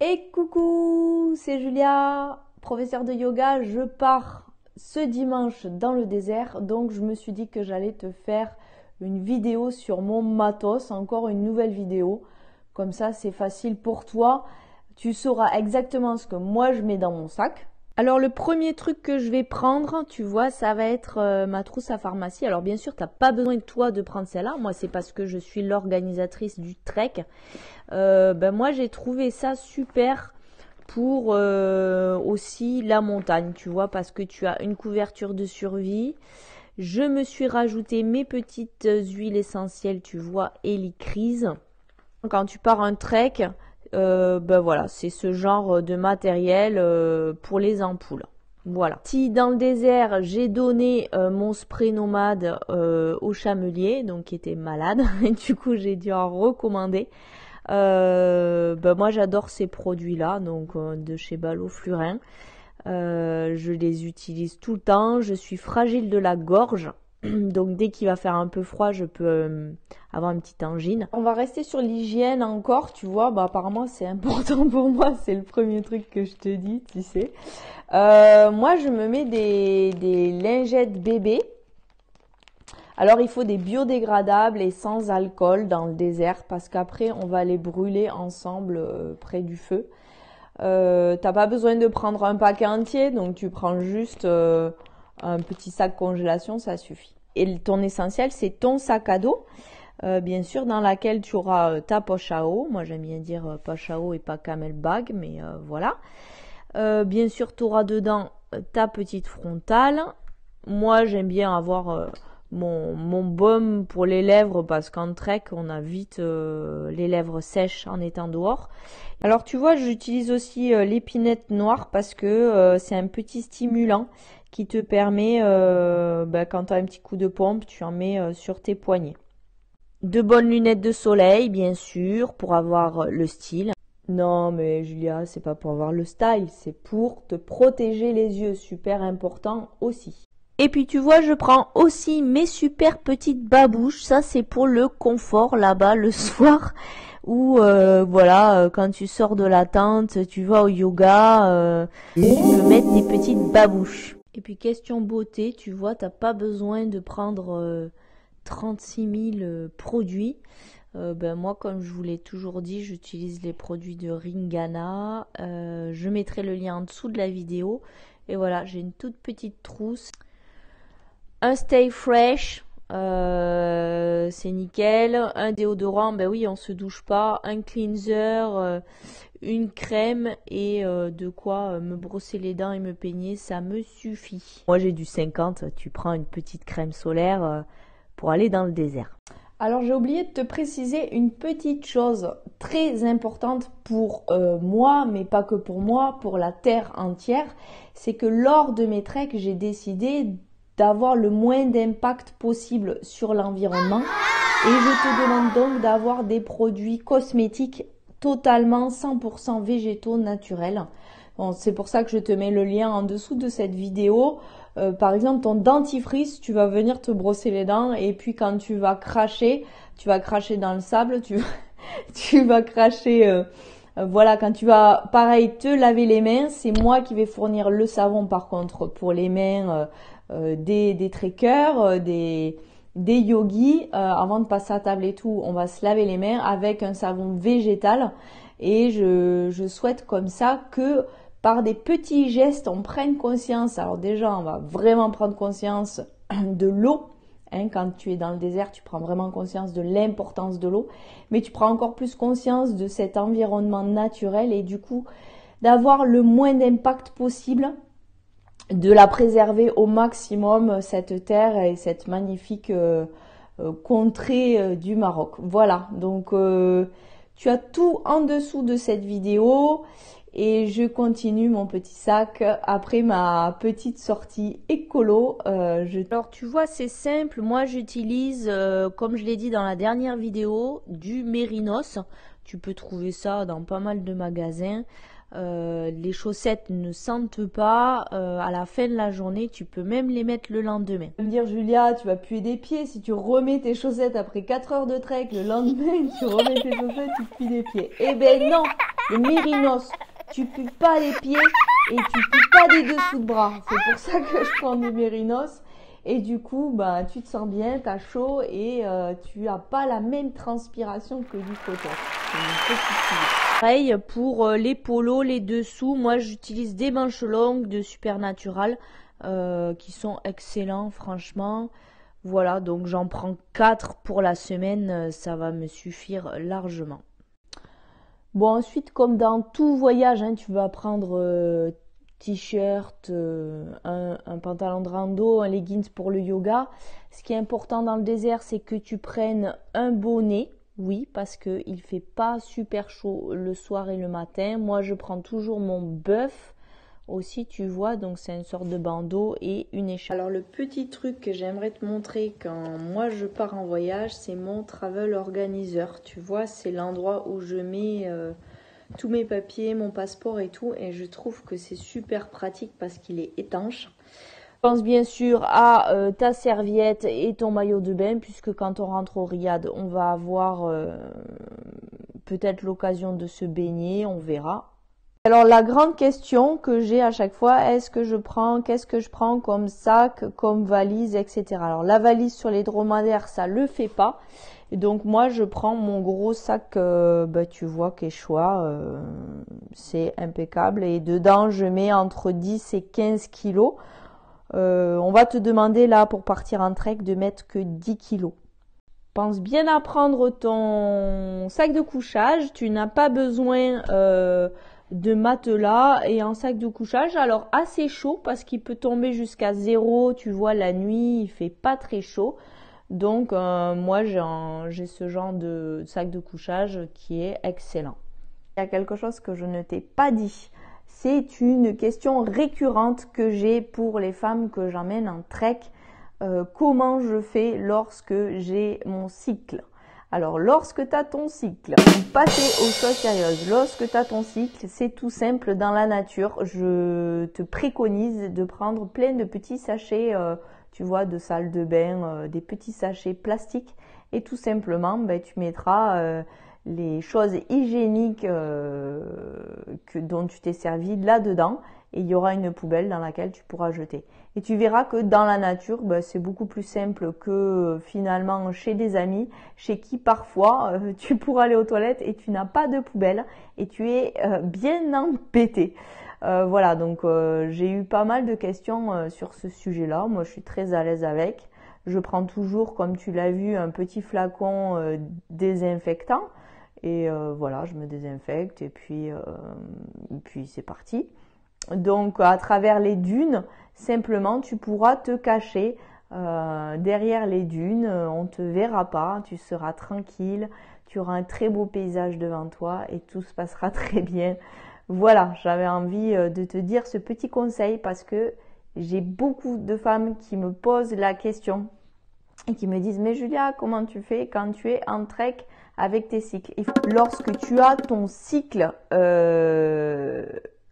Et coucou, c'est Julia, professeure de yoga. Je pars ce dimanche dans le désert, donc je me suis dit que j'allais te faire une vidéo sur mon matos, encore une nouvelle vidéo. Comme ça, c'est facile pour toi. Tu sauras exactement ce que moi je mets dans mon sac. Alors le premier truc que je vais prendre, tu vois, ça va être ma trousse à pharmacie. Alors bien sûr, tu n'as pas besoin de toi de prendre celle-là. Moi, c'est parce que je suis l'organisatrice du trek. Moi, j'ai trouvé ça super pour aussi la montagne, tu vois, parce que tu as une couverture de survie. Je me suis rajouté mes petites huiles essentielles, tu vois, Helicrise. Quand tu pars un trek, voilà, c'est ce genre de matériel pour les ampoules. Voilà. Si dans le désert, j'ai donné mon spray nomade au chamelier, donc qui était malade, et du coup j'ai dû en recommander. Moi j'adore ces produits-là, donc de chez Balo Flurin. Je les utilise tout le temps. Je suis fragile de la gorge. Donc dès qu'il va faire un peu froid, je peux avoir une petite angine. On va rester sur l'hygiène encore, tu vois. Apparemment c'est important pour moi, c'est le premier truc que je te dis, tu sais. Moi je me mets des lingettes bébé. Alors il faut des biodégradables et sans alcool dans le désert parce qu'après on va les brûler ensemble près du feu. T'as pas besoin de prendre un paquet entier, donc tu prends juste un petit sac congélation, ça suffit. Et ton essentiel, c'est ton sac à dos, bien sûr, dans laquelle tu auras ta poche à eau. Moi, j'aime bien dire poche à eau et pas camel bag, mais voilà. Bien sûr, tu auras dedans ta petite frontale. Moi, j'aime bien avoir mon baume pour les lèvres parce qu'en trek, on a vite les lèvres sèches en étant dehors. Alors, tu vois, j'utilise aussi l'épinette noire parce que c'est un petit stimulant qui te permet, quand tu as un petit coup de pompe, tu en mets sur tes poignets. De bonnes lunettes de soleil, bien sûr, pour avoir le style. Non, mais Julia, c'est pas pour avoir le style, c'est pour te protéger les yeux, super important aussi. Et puis tu vois, je prends aussi mes super petites babouches, ça c'est pour le confort là-bas le soir. Ou quand tu sors de la tente, tu vas au yoga, tu peux mettre des petites babouches. Et puis question beauté, tu vois, t'as pas besoin de prendre 36 000 produits. Moi, comme je vous l'ai toujours dit, j'utilise les produits de Ringana. Je mettrai le lien en dessous de la vidéo. Et voilà, j'ai une toute petite trousse. Un Stay Fresh, c'est nickel. Un déodorant, oui, on se douche pas. Un cleanser, une crème et de quoi me brosser les dents et me peigner, ça me suffit. Moi, j'ai du 50, tu prends une petite crème solaire pour aller dans le désert. Alors, j'ai oublié de te préciser une petite chose très importante pour moi, mais pas que pour moi, pour la Terre entière. C'est que lors de mes treks, j'ai décidé d'avoir le moins d'impact possible sur l'environnement. Et je te demande donc d'avoir des produits cosmétiques totalement 100% végétaux naturels. Bon, c'est pour ça que je te mets le lien en dessous de cette vidéo. Par exemple, ton dentifrice, tu vas venir te brosser les dents et puis quand tu vas cracher dans le sable, tu vas cracher... quand tu vas, pareil, te laver les mains, c'est moi qui vais fournir le savon par contre pour les mains des trekkers, des yogis. Avant de passer à table et tout, on va se laver les mains avec un savon végétal et je souhaite comme ça que par des petits gestes, on prenne conscience. Alors déjà, on va vraiment prendre conscience de l'eau. Quand tu es dans le désert, tu prends vraiment conscience de l'importance de l'eau, mais tu prends encore plus conscience de cet environnement naturel et du coup d'avoir le moins d'impact possible, de la préserver au maximum, cette terre et cette magnifique contrée du Maroc. Voilà, donc tu as tout en dessous de cette vidéo. Et je continue mon petit sac après ma petite sortie écolo. Alors tu vois, c'est simple. Moi j'utilise, comme je l'ai dit dans la dernière vidéo, du mérinos. Tu peux trouver ça dans pas mal de magasins. Les chaussettes ne sentent pas. À la fin de la journée, tu peux même les mettre le lendemain. Tu vas me dire, Julia, tu vas puer des pieds. Si tu remets tes chaussettes après 4 heures de trek, le lendemain, tu remets tes chaussettes, tu te pues des pieds. Eh ben non, Le mérinos, tu pues pas les pieds et tu pues pas des dessous de bras. C'est pour ça que je prends des mérinos. Et du coup, bah, tu te sens bien, tu as chaud et tu n'as pas la même transpiration que du coton. Pareil pour les polos, les dessous. Moi, j'utilise des manches longues de Supernatural qui sont excellents, franchement. Voilà, donc j'en prends 4 pour la semaine. Ça va me suffire largement. Bon, ensuite, comme dans tout voyage, hein, tu vas prendre t-shirt, un pantalon de rando, un leggings pour le yoga. Ce qui est important dans le désert, c'est que tu prennes un bonnet. Oui, parce qu'il fait pas super chaud le soir et le matin. Moi, je prends toujours mon bœuf aussi, tu vois. Donc, c'est une sorte de bandeau et une écharpe. Alors, le petit truc que j'aimerais te montrer quand moi je pars en voyage, c'est mon travel organizer. Tu vois, c'est l'endroit où je mets tous mes papiers, mon passeport et tout. Et je trouve que c'est super pratique parce qu'il est étanche. Pense bien sûr à ta serviette et ton maillot de bain, puisque quand on rentre au Riad, on va avoir peut-être l'occasion de se baigner, on verra. Alors la grande question que j'ai à chaque fois, qu'est-ce que je prends comme sac, comme valise, etc. Alors la valise sur les dromadaires, ça le fait pas. Et donc moi je prends mon gros sac, tu vois, Quechua, c'est impeccable. Et dedans je mets entre 10 et 15 kilos. On va te demander là pour partir en trek de mettre que 10 kilos. Pense bien à prendre ton sac de couchage. Tu n'as pas besoin de matelas et un sac de couchage. Alors assez chaud parce qu'il peut tomber jusqu'à 0. Tu vois, la nuit il fait pas très chaud. Donc moi j'ai ce genre de sac de couchage qui est excellent. Il y a quelque chose que je ne t'ai pas dit. C'est une question récurrente que j'ai pour les femmes que j'emmène en trek. Comment je fais lorsque j'ai mon cycle? Alors, lorsque tu as ton cycle, passez aux choses sérieuses. Lorsque tu as ton cycle, c'est tout simple dans la nature. Je te préconise de prendre plein de petits sachets, tu vois, de salle de bain, des petits sachets plastiques. Et tout simplement, tu mettras les choses hygiéniques dont tu t'es servi là-dedans et il y aura une poubelle dans laquelle tu pourras jeter. Et tu verras que dans la nature, c'est beaucoup plus simple que finalement chez des amis, chez qui parfois tu pourras aller aux toilettes et tu n'as pas de poubelle et tu es bien embêté. Voilà, donc j'ai eu pas mal de questions sur ce sujet-là. Moi, je suis très à l'aise avec. Je prends toujours, comme tu l'as vu, un petit flacon désinfectant. Et voilà, je me désinfecte et puis c'est parti. Donc à travers les dunes, simplement tu pourras te cacher derrière les dunes, on ne te verra pas, tu seras tranquille, tu auras un très beau paysage devant toi et tout se passera très bien. Voilà, j'avais envie de te dire ce petit conseil parce que j'ai beaucoup de femmes qui me posent la question et qui me disent « Mais Julia, comment tu fais quand tu es en trek avec tes cycles ?» Lorsque tu as ton cycle,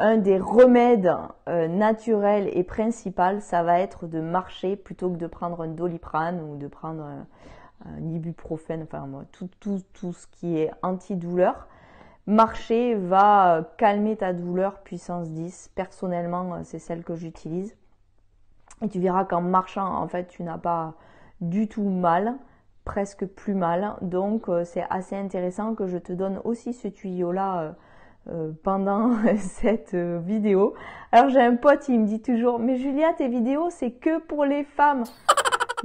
un des remèdes naturels et principaux, ça va être de marcher plutôt que de prendre un Doliprane ou de prendre un ibuprofène, enfin tout ce qui est antidouleur. Marcher va calmer ta douleur puissance 10. Personnellement, c'est celle que j'utilise. Et tu verras qu'en marchant, en fait, tu n'as pas du tout mal, presque plus mal. Donc, c'est assez intéressant que je te donne aussi ce tuyau-là pendant cette vidéo. Alors, j'ai un pote, il me dit toujours « Mais Julia, tes vidéos, c'est que pour les femmes !»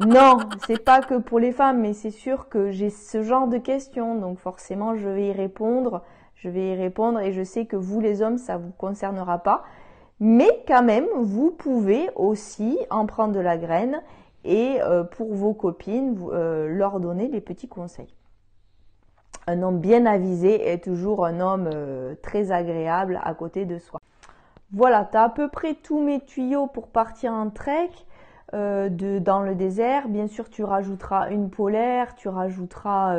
Non, c'est pas que pour les femmes, mais c'est sûr que j'ai ce genre de questions. Donc, forcément, je vais y répondre. Et je sais que vous, les hommes, ça vous concernera pas. Mais quand même, vous pouvez aussi en prendre de la graine et pour vos copines, leur donner des petits conseils. Un homme bien avisé est toujours un homme très agréable à côté de soi. Voilà, tu as à peu près tous mes tuyaux pour partir en trek dans le désert. Bien sûr, tu rajouteras une polaire, tu rajouteras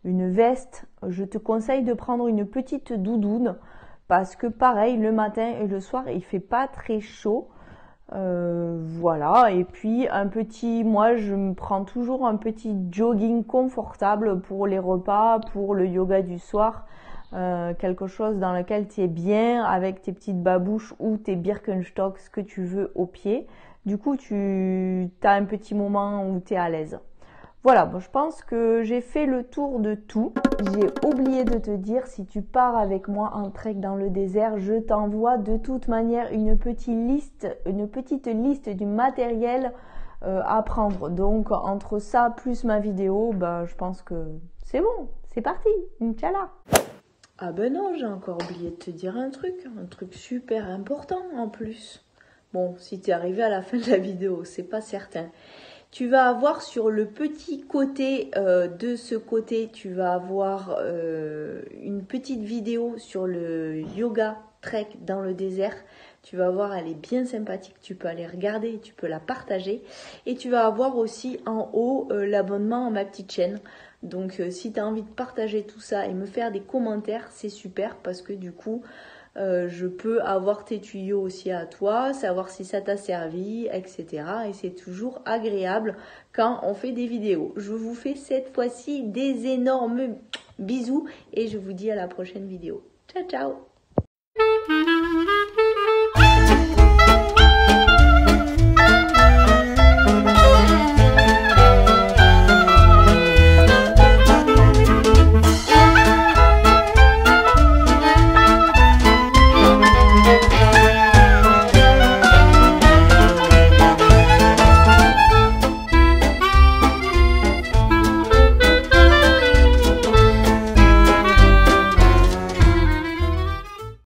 une veste. Je te conseille de prendre une petite doudoune parce que pareil, le matin et le soir, il fait pas très chaud. Voilà, et puis moi je me prends toujours un petit jogging confortable pour les repas, pour le yoga du soir. quelque chose dans lequel tu es bien avec tes petites babouches ou tes Birkenstock, ce que tu veux au pied. Du coup, tu as un petit moment où tu es à l'aise. Voilà, bon, je pense que j'ai fait le tour de tout. J'ai oublié de te dire, si tu pars avec moi en trek dans le désert, je t'envoie de toute manière une petite liste du matériel à prendre. Donc entre ça plus ma vidéo, bah, je pense que c'est bon, c'est parti, Inch'Allah. Ah ben non, j'ai encore oublié de te dire un truc super important en plus. Bon, si t'es arrivé à la fin de la vidéo, c'est pas certain. Tu vas avoir sur le petit côté de ce côté, tu vas avoir une petite vidéo sur le yoga trek dans le désert. Tu vas voir, elle est bien sympathique, tu peux aller regarder, tu peux la partager. Et tu vas avoir aussi en haut l'abonnement à ma petite chaîne. Donc si tu as envie de partager tout ça et me faire des commentaires, c'est super parce que du coup, je peux avoir tes tuyaux aussi à toi, savoir si ça t'a servi, etc. Et c'est toujours agréable quand on fait des vidéos. Je vous fais cette fois-ci des énormes bisous et je vous dis à la prochaine vidéo. Ciao, ciao!